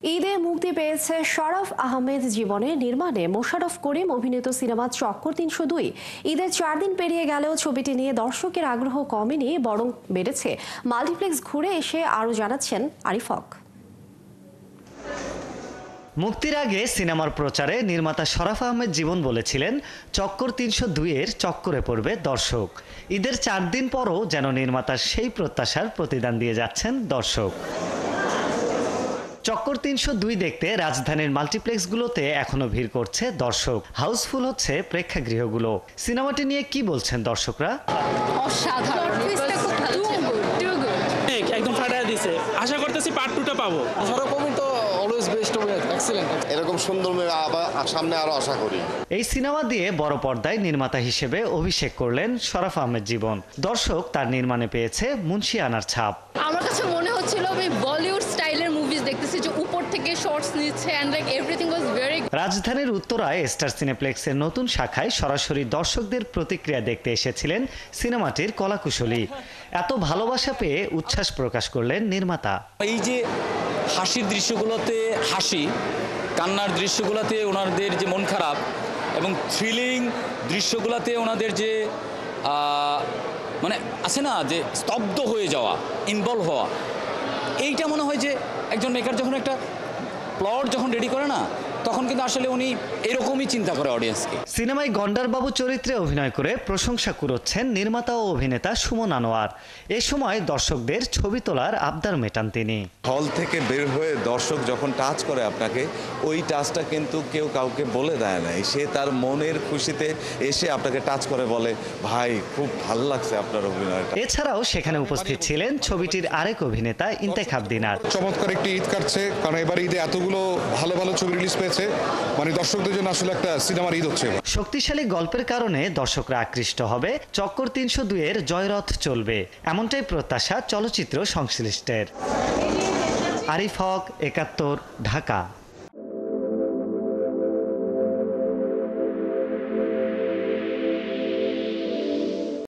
ঈদে মুক্তি পেয়েছে শরাফ আহমেদ জীবনে নির্মাণে মোশাররফ করিম অভিনীত সিনেমা চক্কর ৩০২। ঈদের ৪ দিন পেরিয়ে গেলেও ছবিটি নিয়ে দর্শকের আগ্রহ কমেনি, বরং বেড়েছে। মাল্টিপ্লেক্স ঘুরে এসে আরও জানাচ্ছেন আরিফ হক। মুক্তির আগে সিনেমার প্রচারে নির্মাতা শরাফ আহমেদ জীবন বলেছিলেন, চক্কর ৩০২-এর চক্করে পড়বে দর্শক। ঈদের ৪ দিন পরও যেন নির্মাতার সেই প্রত্যাশার প্রতিদান দিয়ে যাচ্ছেন দর্শক। চক্কর ৩০২ দেখতে রাজধানীর মাল্টিপ্লেক্সগুলোতে এখনো ভিড় করছে দর্শক। হাউসফুল হচ্ছে প্রেক্ষাগৃহগুলো। সিনেমাটি নিয়ে কি বলছেন দর্শকরা? অসাধারণ, একদম ফাটায় দিয়েছে। আশা করতেছি পার্ট 2টা পাবো। এরকম সুন্দর সামনে আরো আশা করি। এই সিনেমা দিয়ে বড় পর্দায় নির্মাতা হিসেবে অভিষেক করলেন শরাফ আহমেদ জীবন। দর্শক তার নির্মাণে পেয়েছে মুন্সি আনার ছাপ। আমার কাছে মনে হচ্ছিল আমি বলিউড স্টাইলের মুভিজ দেখতেছি, যে উপর থেকে শর্টস নিচ্ছে and like everything was very. রাজধানীর উত্তরায় স্টার সিনেপ্লেক্সের নতুন শাখায় সরাসরি দর্শকদের প্রতিক্রিয়া দেখতে এসেছিলেন সিনেমাটির কলাকুশলী। এত ভালোবাসা পেয়ে উচ্ছ্বাস প্রকাশ করলেন নির্মাতা। এই যে হাসির দৃশ্যগুলোতে হাসি, কান্নার দৃশ্যগুলোতে ওনাদের যে মন খারাপ, এবং থ্রিলিং দৃশ্যগুলোতে ওনাদের যে মানে আছে না, যে স্তব্ধ হয়ে যাওয়া, ইনভলভ হওয়া, এইটা মনে হয় যে একজন মেকার যখন একটা প্লট যখন রেডি করে না, তখন কিন্তু আসলে উনি এরকমই চিন্তা করে অডিয়েন্সকে। সিনেমায় গন্ডার বাবু চরিত্রে অভিনয় করে প্রশংসা কুড়োচ্ছেন নির্মাতা ও অভিনেতা সুমন আনোয়ার। এ সময় দর্শকদের ছবি তোলার আবদার মেটান তিনি। হল থেকে বের হয়ে দর্শক যখন টাচ করে আপনাকে, ওই টাচটা কিন্তু কেউ কাউকে বলে দেয় না। সে তার মনের খুশিতে এসে আপনাকে টাচ করে বলে, ভাই খুব ভালো লাগছে আপনার অভিনয়টা। এছাড়াও সেখানে উপস্থিত ছিলেন ছবিটির আরেক অভিনেতা ইন্তেখাব দিনার। চমৎকার একটি ঈদ কাটছে, কারণ এবার ঈদে এতগুলো ভালো ভালো ছবি রিলিজ পেয়েছে, মানে দর্শকদের জন্য আসলে একটা সিনেমার ঈদ হচ্ছে। শক্তিশালী গল্পের কারণে দর্শকরা আকৃষ্ট হবে। চক্কর ৩০২-এর জয়রথ চলবে, এমনটাই প্রত্যাশা চলচ্চিত্র সংশ্লিষ্টের। আরিফ হক, ৭১, ঢাকা।